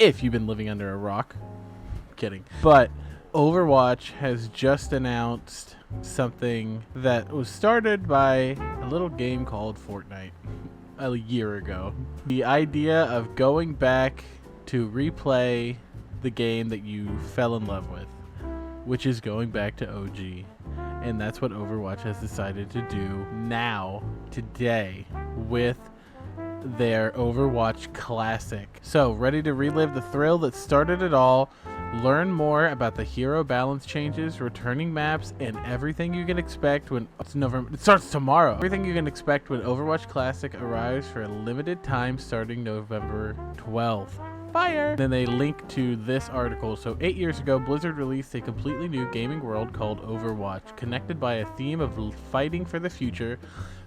if you've been living under a rock. Kidding. But Overwatch has just announced something that was started by a little game called Fortnite a year ago. The idea of going back to replay the game that you fell in love with, which is going back to OG. And that's what Overwatch has decided to do now, today, with their Overwatch Classic. So, ready to relive the thrill that started it all, learn more about the hero balance changes, returning maps, and everything you can expect when it's November. It starts tomorrow. Everything you can expect when Overwatch Classic arrives for a limited time starting November 12th. Fire! Then they link to this article. So 8 years ago, Blizzard released a completely new gaming world called Overwatch. Connected by a theme of fighting for the future,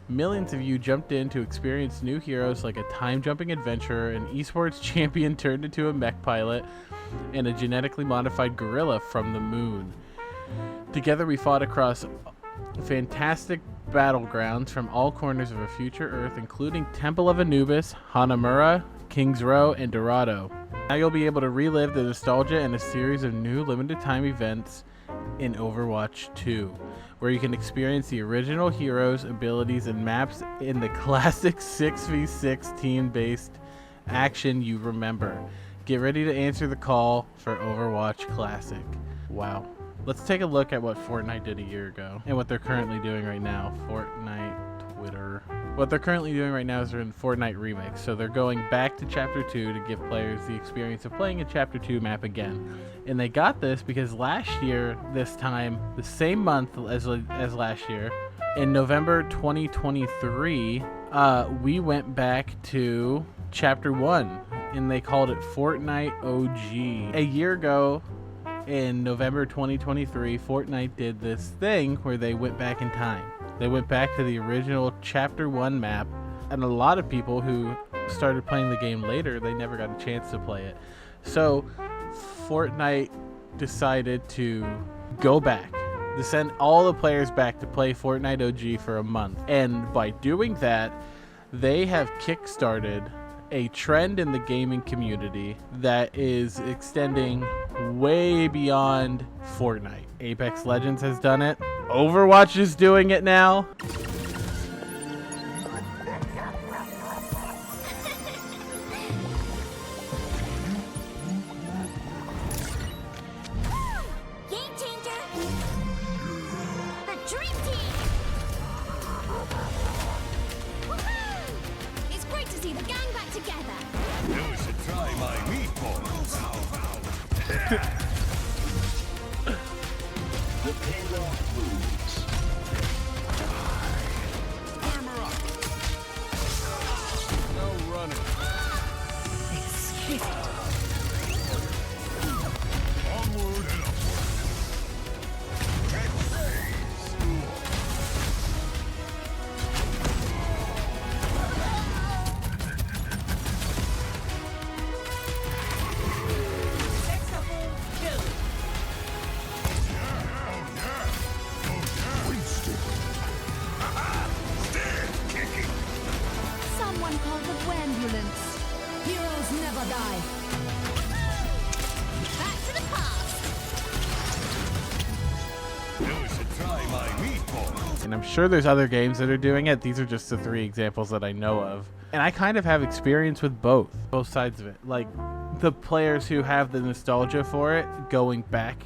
millions of you jumped in to experience new heroes like a time-jumping adventurer, an esports champion turned into a mech pilot, and a genetically modified gorilla from the moon. Together we fought across fantastic battlegrounds from all corners of a future Earth, including Temple of Anubis, Hanamura, Kings Row, and Dorado. Now you'll be able to relive the nostalgia in a series of new limited time events in Overwatch 2, where you can experience the original heroes, abilities, and maps in the classic 6v6 team-based action you remember. Get ready to answer the call for Overwatch Classic. Wow. Let's take a look at what Fortnite did a year ago and what they're currently doing right now. Fortnite Twitter. What they're currently doing right now is they're in Fortnite Remix. So they're going back to Chapter 2 to give players the experience of playing a Chapter 2 map again. And they got this because last year, this time, the same month as last year, in November 2023, we went back to Chapter 1, and they called it Fortnite OG. A year ago, in November 2023, Fortnite did this thing where they went back in time. They went back to the original Chapter 1 map, and a lot of people who started playing the game later, they never got a chance to play it. So Fortnite decided to go back, to send all the players back to play Fortnite OG for a month. And by doing that, they have kickstarted a trend in the gaming community that is extending way beyond Fortnite. Apex Legends has done it. Overwatch is doing it now. Game changer! The dream team! Woohoo! It's great to see the gang back together. You should try my meatballs. The payload moves. Armor up. No running. Onward and upward. Someone called the ambulance. Heroes never die. Back to the past. You should try my meatballs. And I'm sure there's other games that are doing it. These are just the 3 examples that I know of. And I kind of have experience with both sides of it. Like the players who have the nostalgia for it, going back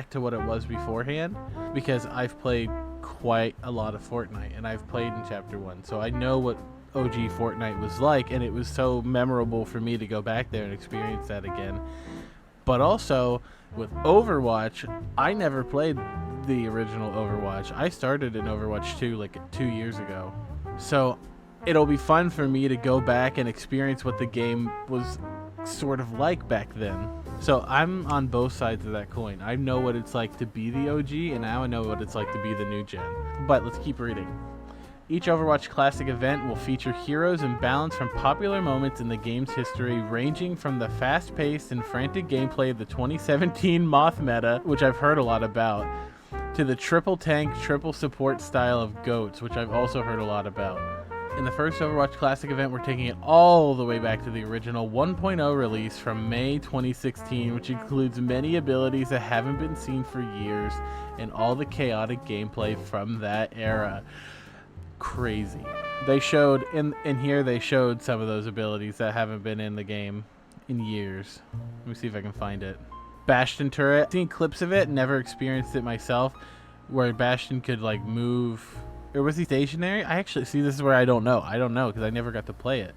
to what it was beforehand, because I've played quite a lot of Fortnite and I've played in Chapter 1. So I know what OG Fortnite was like, and it was so memorable for me to go back there and experience that again. But also with Overwatch, I never played the original Overwatch. I started in Overwatch 2 like 2 years ago. So it'll be fun for me to go back and experience what the game was sort of like back then. So I'm on both sides of that coin. I know what it's like to be the OG, and now I know what it's like to be the new gen. But let's keep reading. Each Overwatch Classic event will feature heroes and balance from popular moments in the game's history, ranging from the fast-paced and frantic gameplay of the 2017 Moth meta, which I've heard a lot about, to the triple tank, triple support style of GOATs, which I've also heard a lot about. In the first Overwatch Classic event, we're taking it all the way back to the original 1.0 release from May 2016, which includes many abilities that haven't been seen for years and all the chaotic gameplay from that era. Crazy. They showed, in here, they showed some of those abilities that haven't been in the game in years. Let me see if I can find it. Bastion turret. I've seen clips of it, never experienced it myself, where Bastion could like move. Or was he stationary? I actually see, this is where I don't know because I never got to play it.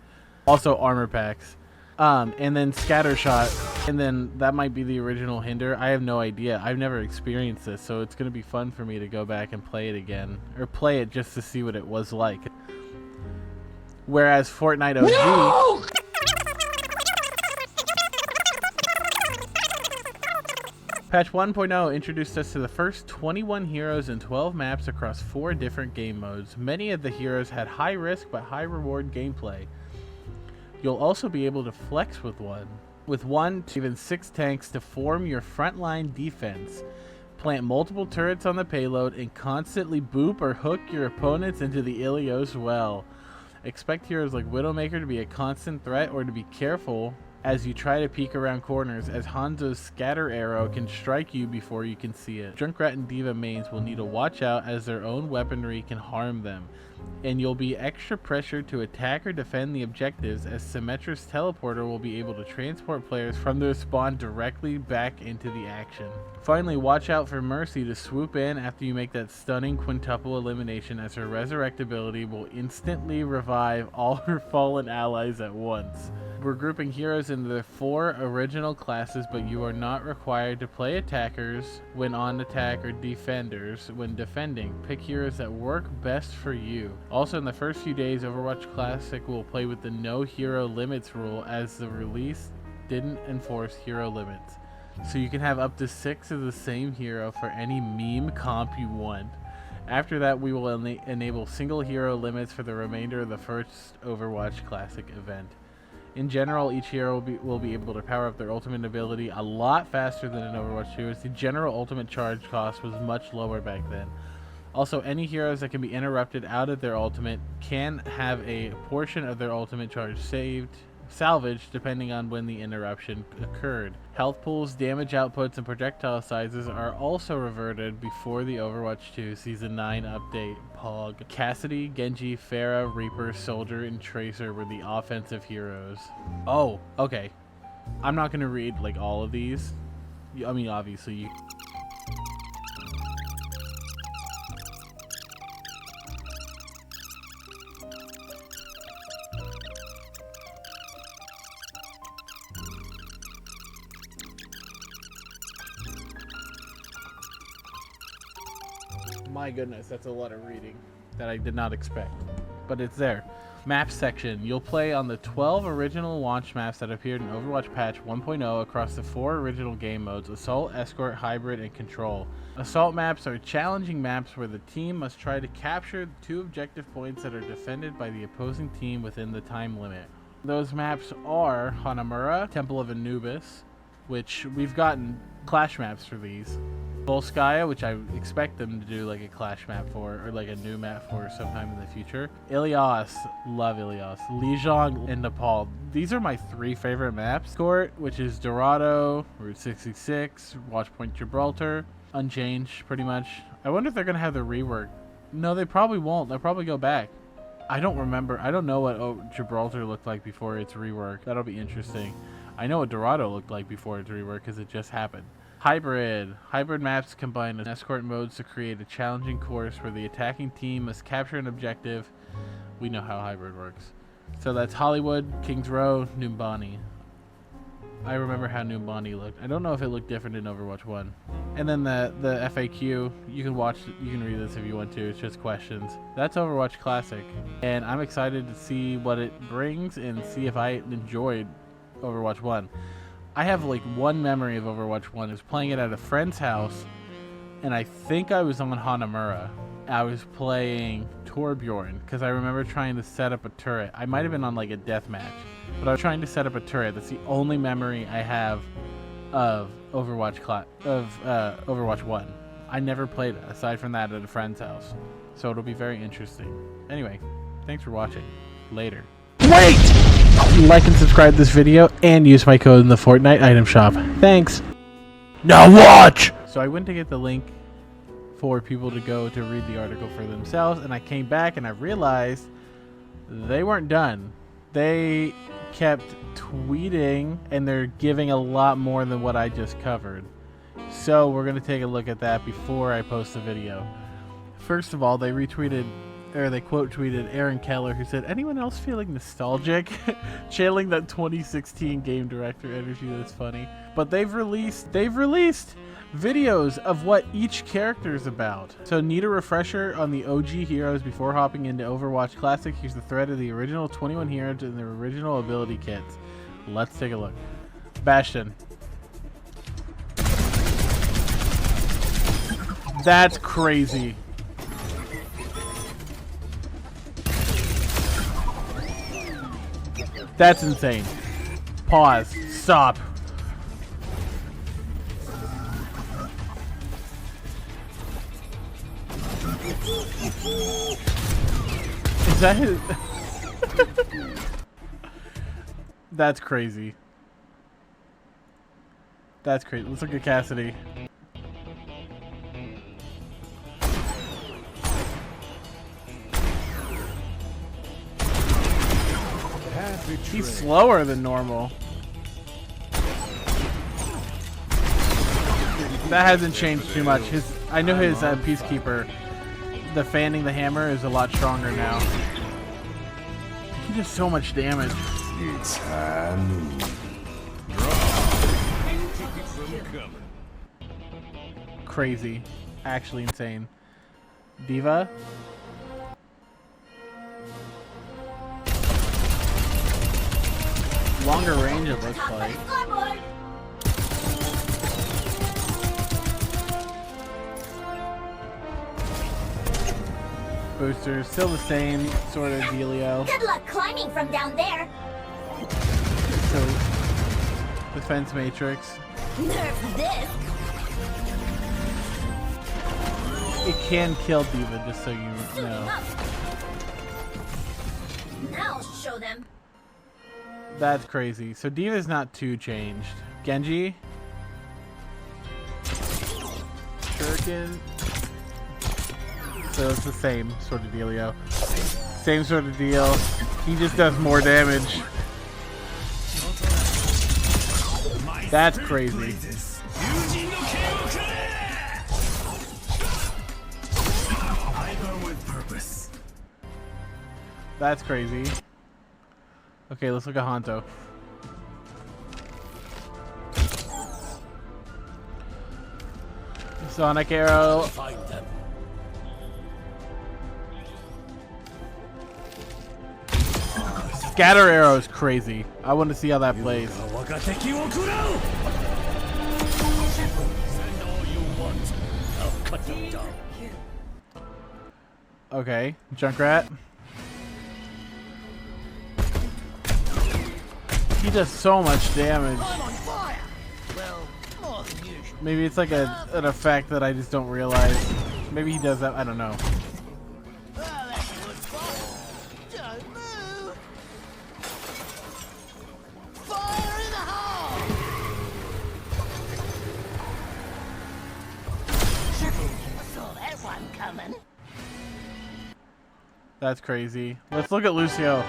Also armor packs, and then scatter shot, and then that might be the original hinder. I have no idea. I've never experienced this, so it's gonna be fun for me to go back and play it again, or play it just to see what it was like. Whereas Fortnite OG. No! Patch 1.0 introduced us to the first 21 heroes and 12 maps across 4 different game modes. Many of the heroes had high risk but high reward gameplay. You'll also be able to flex with 1 to even 6 tanks to form your frontline defense. Plant multiple turrets on the payload and constantly boop or hook your opponents into the Ilios well. Expect heroes like Widowmaker to be a constant threat or to be careful as you try to peek around corners, as Hanzo's scatter arrow can strike you before you can see it. Junkrat and Diva mains will need to watch out as their own weaponry can harm them, and you'll be extra pressured to attack or defend the objectives, as Symmetra's teleporter will be able to transport players from their spawn directly back into the action. Finally, watch out for Mercy to swoop in after you make that stunning quintuple elimination, as her resurrect ability will instantly revive all her fallen allies at once. We're grouping heroes into the 4 original classes, but you are not required to play attackers when on attack or defenders when defending. Pick heroes that work best for you. Also, in the first few days, Overwatch Classic will play with the no hero limits rule, as the release didn't enforce hero limits. So you can have up to 6 of the same hero for any meme comp you want. After that, we will enable single hero limits for the remainder of the first Overwatch Classic event. In general, each hero will be able to power up their ultimate ability a lot faster than in Overwatch 2, as the general ultimate charge cost was much lower back then. Also, any heroes that can be interrupted out of their ultimate can have a portion of their ultimate charge salvaged depending on when the interruption occurred. Health pools, damage outputs, and projectile sizes are also reverted before the Overwatch 2 Season 9 update. Pog. Cassidy, Genji, Pharah, Reaper, Soldier, and Tracer were the offensive heroes. Oh, okay. I'm not going to read like all of these. I mean, obviously you... My goodness, that's a lot of reading that I did not expect, but it's there. Map section. You'll play on the 12 original launch maps that appeared in Overwatch Patch 1.0 across the 4 original game modes: Assault, Escort, Hybrid, and Control. Assault maps are challenging maps where the team must try to capture 2 objective points that are defended by the opposing team within the time limit. Those maps are Hanamura, Temple of Anubis, which we've gotten clash maps for these. Volskaya, which I expect them to do like a clash map for, or like a new map for sometime in the future. Ilios, love Ilios. Lijiang and Nepal. These are my 3 favorite maps. Court, which is Dorado, Route 66, Watchpoint Gibraltar, unchanged pretty much. I wonder if they're gonna have the rework. No, they probably won't. They'll probably go back. I don't remember. I don't know what Gibraltar looked like before its rework. That'll be interesting. I know what Dorado looked like before its rework because it just happened. Hybrid. Hybrid maps combine escort modes to create a challenging course where the attacking team must capture an objective. We know how hybrid works. So that's Hollywood, Kings Row, Numbani. I remember how Numbani looked. I don't know if it looked different in Overwatch 1. And then the FAQ, you can read this if you want to. It's just questions. That's Overwatch Classic. And I'm excited to see what it brings and see if I enjoyed Overwatch 1. I have like one memory of Overwatch 1 is playing it at a friend's house, and I think I was on Hanamura. I was playing Torbjorn because I remember trying to set up a turret. I might have been on like a deathmatch, but I was trying to set up a turret. That's the only memory I have of Overwatch 1. I never played it aside from that at a friend's house, so it'll be very interesting. Anyway, Thanks for watching. Later. Wait! Like and subscribe to this video and use my code in the Fortnite item shop. Thanks. Now watch! So I went to get the link for people to go to read the article for themselves, and I came back and I realized they weren't done. They kept tweeting and they're giving a lot more than what I just covered. So we're going to take a look at that before I post the video. First of all, they retweeted, or they quote tweeted Aaron Keller, who said, "Anyone else feeling nostalgic?" Channeling that 2016 game director energy. That's funny. But they've released videos of what each character is about. So need a refresher on the OG heroes before hopping into Overwatch Classic? Here's the thread of the original 21 heroes and their original ability kits. Let's take a look. Bastion. That's crazy. That's insane. Pause. Stop. Is that his? That's crazy. That's crazy. Let's look at Cassidy. He's slower than normal. That hasn't changed too much. I know his Peacekeeper, the fanning the hammer, is a lot stronger now. He does so much damage. It's Crazy. Actually insane. Diva. Longer range, it looks like. Boosters, still the same sort of dealio. Good luck climbing from down there. So, defense matrix. Nerf this. It can kill Diva, just so you Suit him know. up. Now I'll show them. That's crazy. So Diva's not too changed. Genji. Shuriken. So it's the same sort of dealio. Same sort of deal. He just does more damage. That's crazy. That's crazy. Okay, let's look at Hanto. Sonic Arrow. Scatter Arrow is crazy. I want to see how that plays. Send all you want. I'll cut them down. Okay, Junkrat. He does so much damage. I'm on fire. Well, more than usual. Maybe it's like an effect that I just don't realize. Maybe he does that. I don't know. Well, that's a good spot. Don't move. Fire in the hole. Saw that one coming. That's crazy. Let's look at Lucio.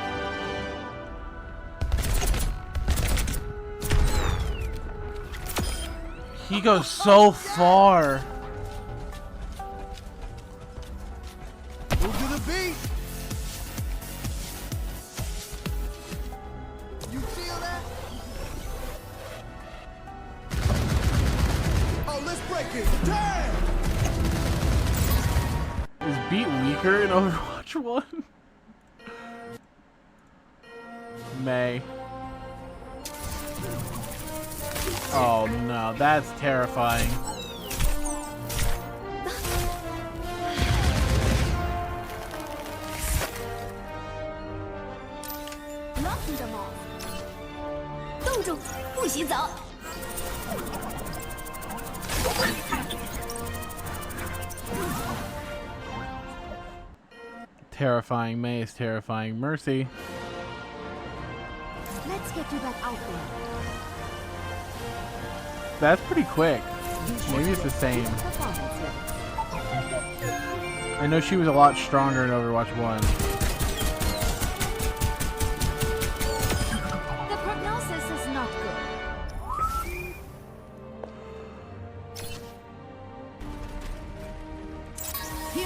He goes so far. Move to the beat. You feel that? Oh, let's break it. Damn! Is Beat weaker in Overwatch 1? May. Oh no, that's terrifying. Knocking them off. 冻住，不许走。terrifying. Mei is terrifying. Mercy. Let's get you back out there. That's pretty quick. Maybe it's the same. Performance levels. I know she was a lot stronger in Overwatch 1. The prognosis is not good.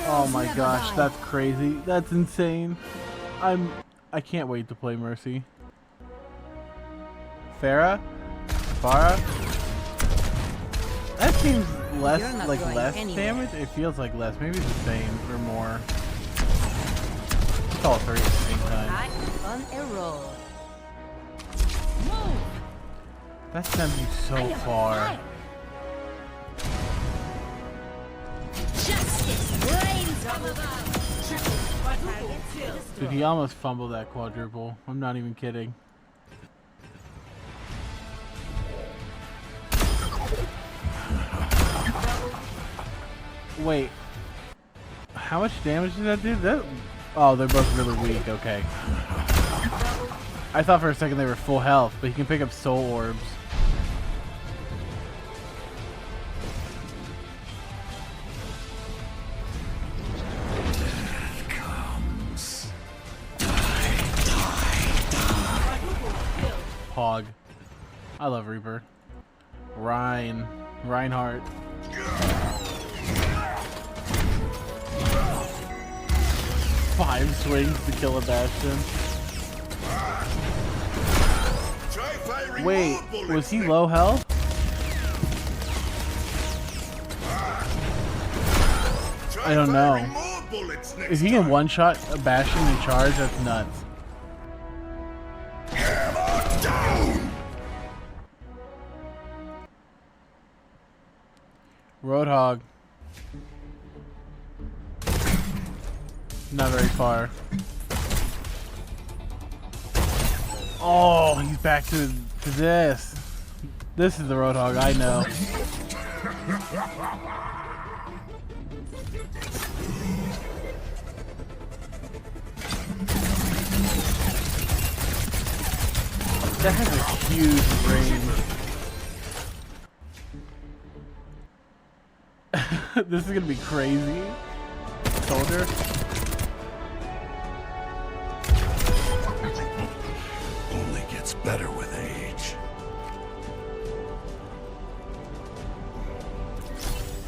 Oh Heroes my never gosh, die. that's crazy. That's insane. I can't wait to play Mercy. Farah? That seems less You're not like going less anywhere. damage. It feels like less. Maybe it's the same or more. It's all three at the same time. I'm on a roll. That sends you so far. Justice reigns above. Dude, he almost fumbled that quadruple. I'm not even kidding. Wait. How much damage did that do? Oh, they're both really weak. Okay. I thought for a second they were full health, but he can pick up soul orbs. Hog. I love Reaper. Reinhardt. Five swings to kill a Bastion. Wait, was he low health? I don't know. If he can one-shot a Bastion in charge, that's nuts. Roadhog. Not very far. Oh, he's back to this. This is the Roadhog I know. That has a huge range. This is gonna be crazy. Soldier. Only gets better with age.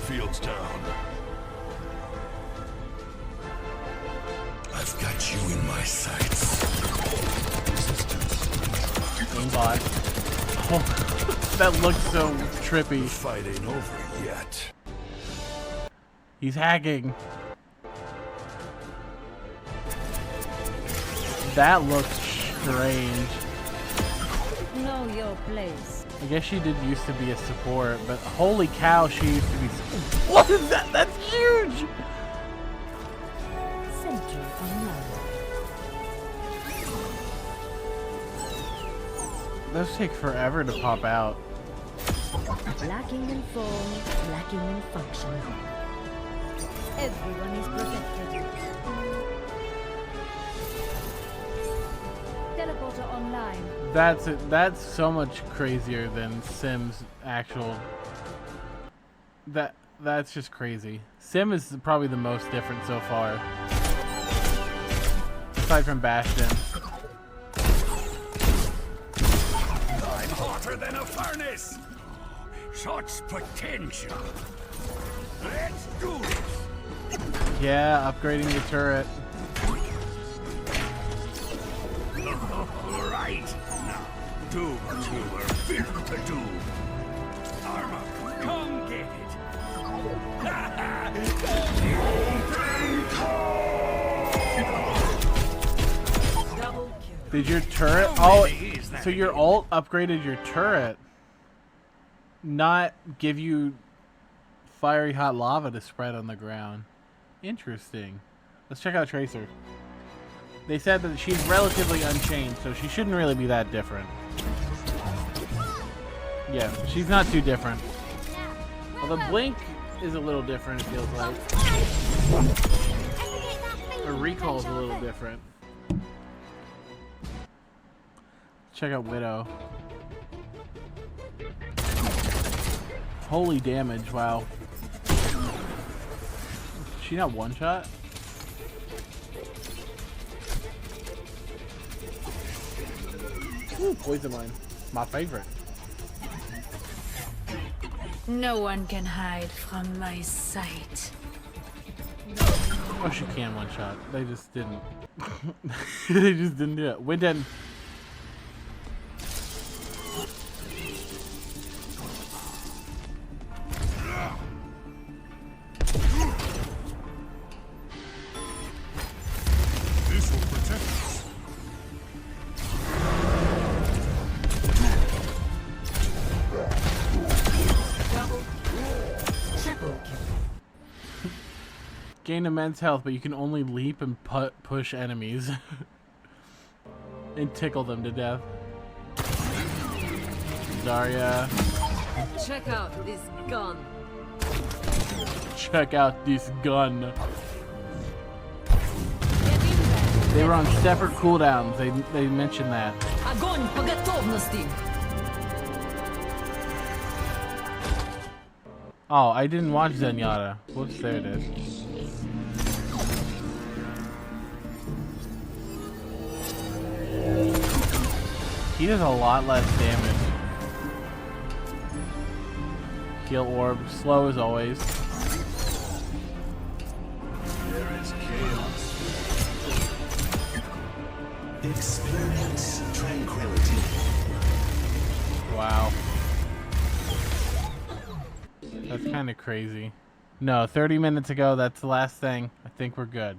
Fields down. I've got you in my sights. Aimbot. Oh, that looks so trippy. The fight ain't over yet. He's hacking. That looks strange. Know your place. I guess she did used to be a support, but holy cow, she used to be. What is that? That's huge! Central online. Those take forever to pop out. Lacking in form, lacking in function. Everyone is protected. Teleporter online. That's so much crazier than Sim's actual. That's just crazy. Sim is probably the most different so far. Aside from Bastion. I'm hotter than a furnace. Such potential. Let's do this. Yeah, upgrading the turret. Right. Now, do what you were built to do. Armor, come get it. Double kill. Did your turret? Oh, so your ult upgraded your turret. Not give you fiery hot lava to spread on the ground. Interesting. Let's check out Tracer. They said that she's relatively unchanged, so she shouldn't really be that different. Yeah, she's not too different. Well, the blink is a little different, it feels like. Her recall's a little different. Check out Widow. Holy damage, wow. She not one shot? Ooh, poison mine. My favorite. No one can hide from my sight. Oh, she can one shot. They just didn't. They just didn't do it. Winden. This will protect us. Gain immense health, but you can only leap and push enemies. And tickle them to death. Zarya. Check out this gun. Check out this gun. They were on separate cooldowns. They mentioned that. Огонь по готовности. Oh, I didn't watch Zenyatta. Whoops, there it is. He does a lot less damage. Heal orb, slow as always. There is chaos. Experience tranquility. Wow. That's kind of crazy. No, 30 minutes ago, that's the last thing. I think we're good.